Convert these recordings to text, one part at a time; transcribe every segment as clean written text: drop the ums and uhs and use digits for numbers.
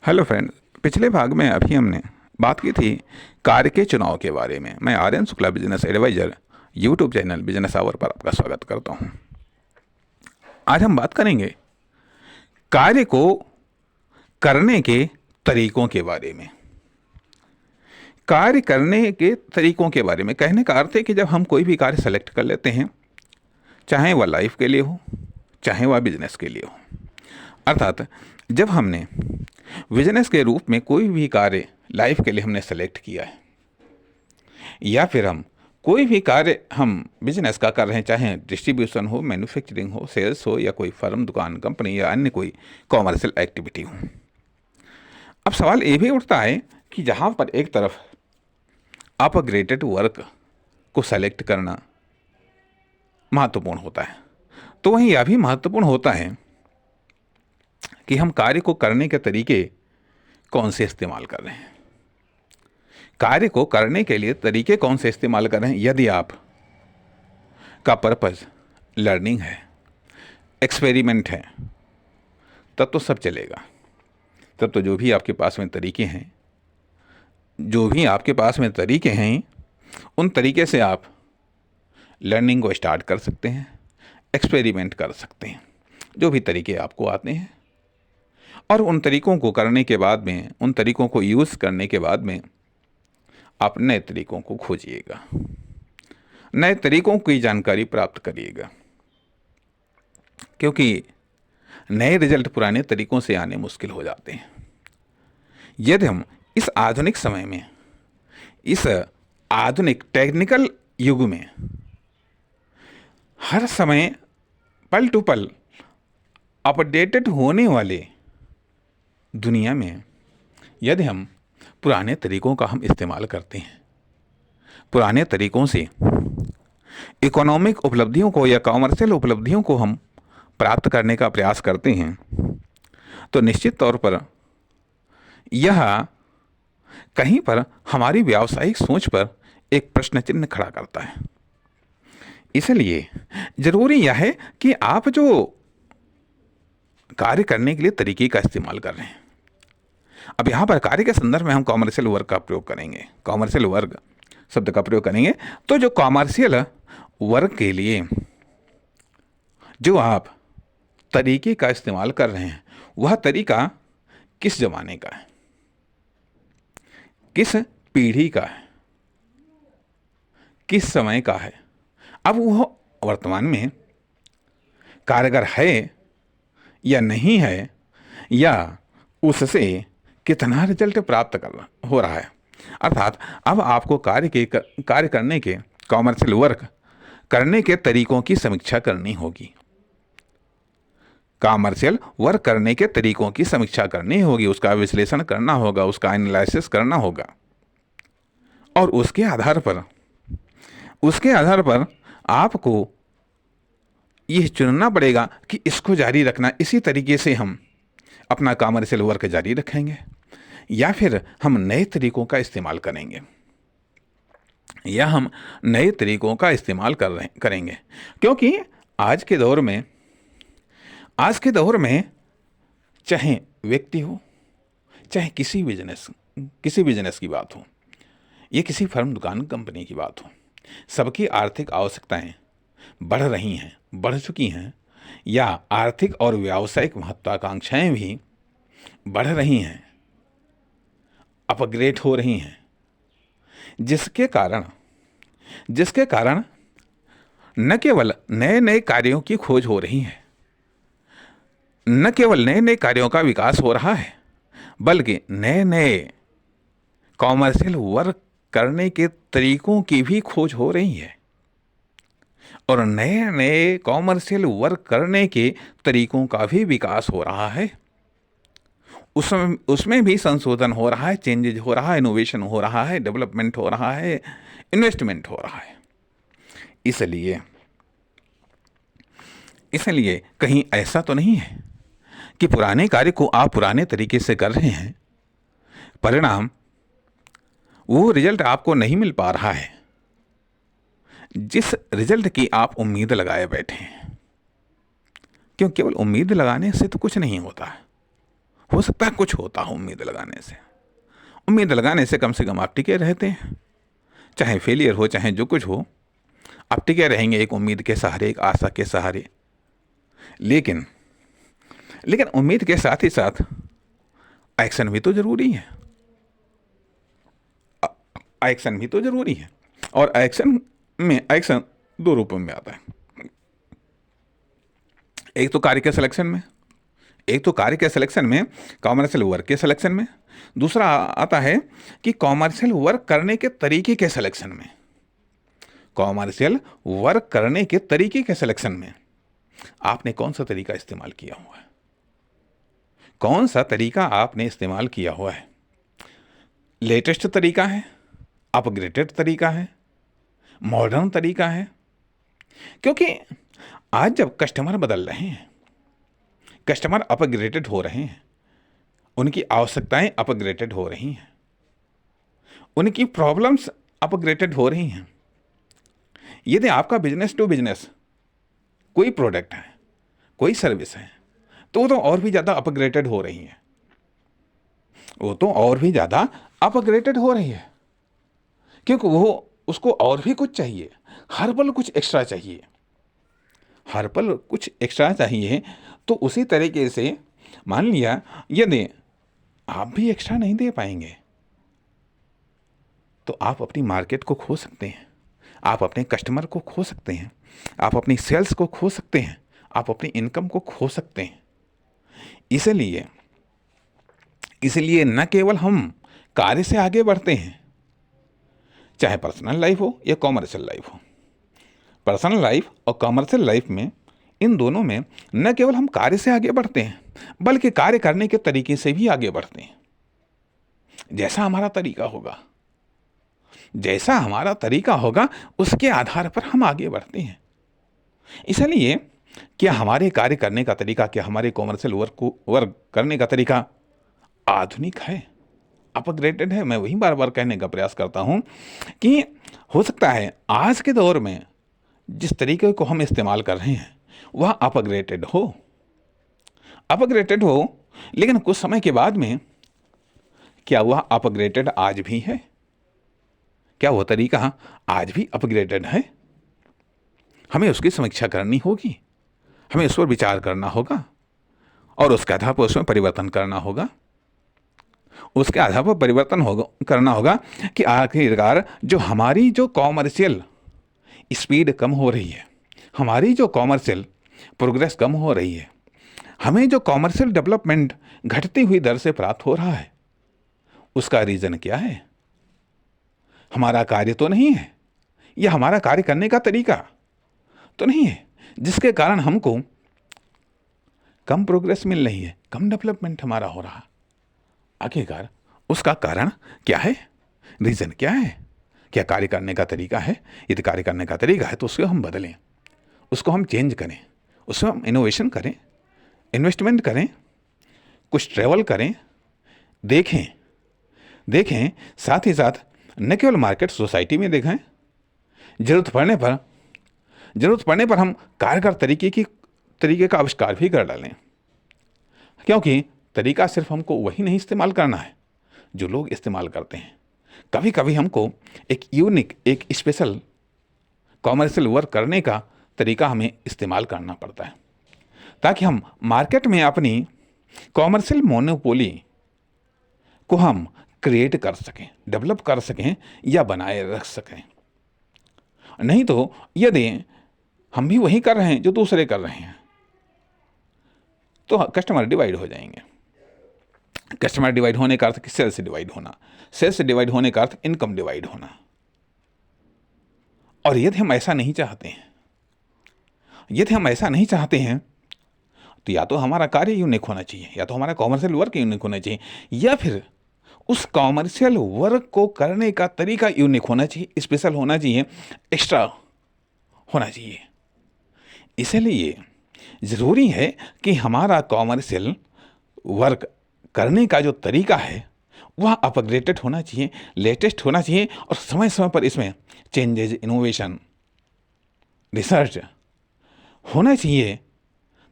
Hello friend. पिछले भाग में अभी हमने बात की थी कार्य के चुनाव के बारे में। मैं Aryan Shukla business advisor YouTube channel business hour पर आपका स्वागत करता हूं। आज हम बात करेंगे कार्य को करने के तरीकों के बारे में। कार्य करने के तरीकों के बारे में कहने का अर्थ है कि जब हम कोई भी कार्य सेलेक्ट कर लेते हैं, चाहे वह लाइफ के लिए हो चाहे वह बिजनेस के लिए हो, अर्थात जब हमने बिजनेस के रूप में कोई भी कार्य लाइफ के लिए हमने सेलेक्ट किया है, या फिर हम कोई भी कार्य हम बिजनेस का कर रहे हैं, चाहे डिस्ट्रीब्यूशन हो, मैन्युफैक्चरिंग हो, सेल्स हो, या कोई फर्म, दुकान, कंपनी या अन्य कोई कॉमर्शियल एक्टिविटी हो। अब सवाल ये भी उठता है कि जहाँ पर एक तरफ अपग्रेडेड वर्क को सेलेक्ट करना महत्वपूर्ण होता है, तो वहीं यह भी महत्वपूर्ण होता है कि हम कार्य को करने के तरीके कौन से इस्तेमाल कर रहे हैं। कार्य को करने के लिए तरीके कौन से इस्तेमाल कर रहे हैं। यदि आप का पर्पस लर्निंग है, एक्सपेरिमेंट है, तब तो सब चलेगा। तब तो जो भी आपके पास में तरीके हैं, उन तरीके से आप लर्निंग को स्टार्ट कर सकते हैं, एक्सपेरिमेंट कर सकते हैं, जो भी तरीके आपको आते हैं। और उन तरीकों को करने के बाद में, उन तरीकों को यूज़ करने के बाद में आप नए तरीकों को खोजिएगा, नए तरीकों की जानकारी प्राप्त करिएगा, क्योंकि नए रिजल्ट पुराने तरीकों से आने मुश्किल हो जाते हैं। यदि हम इस आधुनिक समय में, इस आधुनिक टेक्निकल युग में हर समय पल टू पल अपडेटेड होने वाले दुनिया में यदि हम पुराने तरीकों का हम इस्तेमाल करते हैं, पुराने तरीकों से इकोनॉमिक उपलब्धियों को या कॉमर्शियल उपलब्धियों को हम प्राप्त करने का प्रयास करते हैं, तो निश्चित तौर पर यह कहीं पर हमारी व्यावसायिक सोच पर एक प्रश्न चिन्ह खड़ा करता है। इसलिए जरूरी यह है कि आप जो कार्य करने के लिए तरीके का इस्तेमाल कर रहे हैं, अब यहाँ पर कार्य के संदर्भ में हम कॉमर्शियल वर्क का प्रयोग करेंगे, कॉमर्शियल वर्क शब्द का प्रयोग करेंगे। तो जो कॉमर्शियल वर्क के लिए जो आप तरीके का इस्तेमाल कर रहे हैं, वह तरीका किस जमाने का है, किस पीढ़ी का है, किस समय का है। अब वह वर्तमान में कारगर है या नहीं है, या उससे कितना रिजल्ट प्राप्त हो रहा है। अर्थात अब आपको कार्य करने के, कॉमर्शियल वर्क करने के तरीकों की समीक्षा करनी होगी। कॉमर्शियल वर्क करने के तरीकों की समीक्षा करनी होगी, उसका विश्लेषण करना होगा, उसका एनालिसिस करना होगा, और उसके आधार पर आपको यह चुनना पड़ेगा कि इसको जारी रखना, इसी तरीके से हम अपना कॉमर्शियल वर्क जारी रखेंगे, या फिर हम नए तरीकों का इस्तेमाल करेंगे, या हम नए तरीकों का इस्तेमाल करेंगे। क्योंकि आज के दौर में चाहे व्यक्ति हो, चाहे किसी बिजनेस की बात हो, ये किसी फर्म, दुकान, कंपनी की बात हो, सबकी आर्थिक आवश्यकताएं बढ़ चुकी हैं, या आर्थिक और व्यावसायिक महत्वाकांक्षाएं भी बढ़ रही हैं, अपग्रेड हो रही हैं, जिसके कारण न केवल नए नए कार्यों की खोज हो रही है, न केवल नए नए कार्यों का विकास हो रहा है, बल्कि नए नए कॉमर्शियल वर्क करने के तरीकों की भी खोज हो रही है, और नए नए कॉमर्शियल वर्क करने के तरीकों का भी विकास हो रहा है। उसमें भी संशोधन हो रहा है, चेंजेज हो रहा है, इनोवेशन हो रहा है, डेवलपमेंट हो रहा है, इन्वेस्टमेंट हो रहा है। इसलिए कहीं ऐसा तो नहीं है कि पुराने कार्य को आप पुराने तरीके से कर रहे हैं, परिणाम वो रिजल्ट आपको नहीं मिल पा रहा है जिस रिजल्ट की आप उम्मीद लगाए बैठे हैं। क्यों? केवल उम्मीद लगाने से तो कुछ नहीं होता है। हो सकता है कुछ होता हो उम्मीद लगाने से। उम्मीद लगाने से कम आप टिके रहते हैं, चाहे फेलियर हो चाहे जो कुछ हो, आप टिके रहेंगे एक उम्मीद के सहारे, एक आशा के सहारे। लेकिन लेकिन उम्मीद के साथ ही साथ एक्शन भी तो जरूरी है। एक्शन भी तो जरूरी है, और एक्शन दो रूपों में आता है। एक तो कार्य के सिलेक्शन में, कॉमर्शियल वर्क के सिलेक्शन में। दूसरा आता है कि कॉमर्शियल वर्क करने के तरीके के सिलेक्शन में। कॉमर्शियल वर्क करने के तरीके के सिलेक्शन में आपने कौन सा तरीका इस्तेमाल किया हुआ है, कौन सा तरीका आपने इस्तेमाल किया हुआ है। लेटेस्ट तरीका है, अपग्रेडेड तरीका है, मॉडर्न तरीका है। क्योंकि आज जब कस्टमर बदल रहे हैं, कस्टमर अपग्रेडेड हो रहे हैं, उनकी आवश्यकताएं अपग्रेडेड हो रही हैं, उनकी प्रॉब्लम्स अपग्रेडेड हो रही हैं। यदि आपका बिजनेस टू बिजनेस कोई प्रोडक्ट है, कोई सर्विस है, तो वो तो और भी ज़्यादा अपग्रेडेड हो रही है, वो तो और भी ज़्यादा अपग्रेडेड हो रही है। क्योंकि वो उसको और भी कुछ चाहिए, हर पल कुछ एक्स्ट्रा चाहिए, हर पल कुछ एक्स्ट्रा चाहिए। तो उसी तरीके से मान लिया यदि आप भी एक्स्ट्रा नहीं दे पाएंगे तो आप अपनी मार्केट को खो सकते हैं, आप अपने कस्टमर को खो सकते हैं, आप अपनी सेल्स को खो सकते हैं, आप अपनी इनकम को खो सकते हैं। इसलिए न केवल हम कार्य से आगे बढ़ते हैं, चाहे पर्सनल लाइफ हो या कॉमर्शियल लाइफ हो। पर्सनल लाइफ और कॉमर्शियल लाइफ में, इन दोनों में न केवल हम कार्य से आगे बढ़ते हैं, बल्कि कार्य करने के तरीके से भी आगे बढ़ते हैं। जैसा हमारा तरीका होगा उसके आधार पर हम आगे बढ़ते हैं। इसलिए क्या हमारे कार्य करने का तरीका, क्या हमारे कॉमर्शियल वर्क करने का तरीका आधुनिक है, अपग्रेडेड है? मैं वही बार बार कहने का प्रयास करता हूं कि हो सकता है आज के दौर में जिस तरीके को हम इस्तेमाल कर रहे हैं वह अपग्रेडेड हो, लेकिन कुछ समय के बाद में क्या वह अपग्रेडेड आज भी है? क्या वह तरीका आज भी अपग्रेडेड है? हमें उसकी समीक्षा करनी होगी, हमें उस पर विचार करना होगा और उसके आधार पर उसमें परिवर्तन करना होगा। करना होगा कि आखिरकार जो हमारी जो कॉमर्शियल स्पीड कम हो रही है, हमारी जो कॉमर्शियल प्रोग्रेस कम हो रही है, हमें जो कॉमर्शियल डेवलपमेंट घटती हुई दर से प्राप्त हो रहा है, उसका रीज़न क्या है? हमारा कार्य तो नहीं है, या हमारा कार्य करने का तरीका तो नहीं है जिसके कारण हमको कम प्रोग्रेस मिल रही है, कम डेवलपमेंट हमारा हो रहा। आखिरकार उसका कारण क्या है, रीज़न क्या है? क्या कार्य करने का तरीका है? यदि कार्य करने का तरीका है तो उसको हम बदलें, उसको हम चेंज करें, उसमें हम इनोवेशन करें, इन्वेस्टमेंट करें, कुछ ट्रैवल करें, देखें, साथ ही साथ न केवल मार्केट सोसाइटी में देखें, जरूरत पड़ने पर हम कारगर तरीके का आविष्कार भी कर डालें। क्योंकि तरीका सिर्फ हमको वही नहीं इस्तेमाल करना है जो लोग इस्तेमाल करते हैं। कभी कभी हमको एक यूनिक, एक स्पेशल कॉमर्शियल वर्क करने का तरीका हमें इस्तेमाल करना पड़ता है, ताकि हम मार्केट में अपनी कॉमर्शियल मोनोपोली को हम क्रिएट कर सकें, डेवलप कर सकें या बनाए रख सकें। नहीं तो यदि हम भी वही कर रहे हैं जो दूसरे कर रहे हैं तो कस्टमर डिवाइड हो जाएंगे। कस्टमर डिवाइड होने का अर्थ सेल्स डिवाइड होना, सेल्स डिवाइड होने का अर्थ इनकम डिवाइड होना। और यदि हम ऐसा नहीं चाहते हैं तो या तो हमारा कार्य यूनिक होना चाहिए, या तो हमारा कॉमर्शियल वर्क यूनिक होना चाहिए, या फिर उस कॉमर्शियल वर्क को करने का तरीका यूनिक होना चाहिए, स्पेशल होना चाहिए, एक्स्ट्रा होना चाहिए। इसलिए ज़रूरी है कि हमारा कॉमर्शियल वर्क करने का जो तरीका है वह अपग्रेडेड होना चाहिए, लेटेस्ट होना चाहिए, और समय समय पर इसमें चेंजेज, इनोवेशन, रिसर्च होना चाहिए,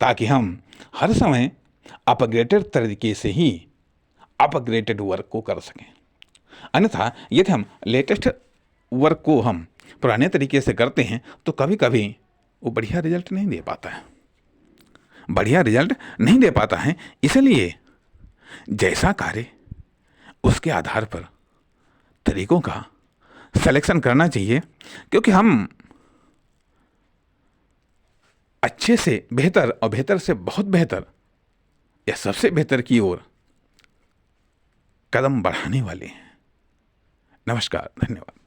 ताकि हम हर समय अपग्रेडेड तरीके से ही अपग्रेडेड वर्क को कर सकें। अन्यथा यदि हम लेटेस्ट वर्क को हम पुराने तरीके से करते हैं तो कभी कभी वो बढ़िया रिजल्ट नहीं दे पाता है, इसलिए जैसा कार्य उसके आधार पर तरीकों का सिलेक्शन करना चाहिए, क्योंकि हम अच्छे से बेहतर और बेहतर से बहुत बेहतर या सबसे बेहतर की ओर कदम बढ़ाने वाले हैं। नमस्कार, धन्यवाद।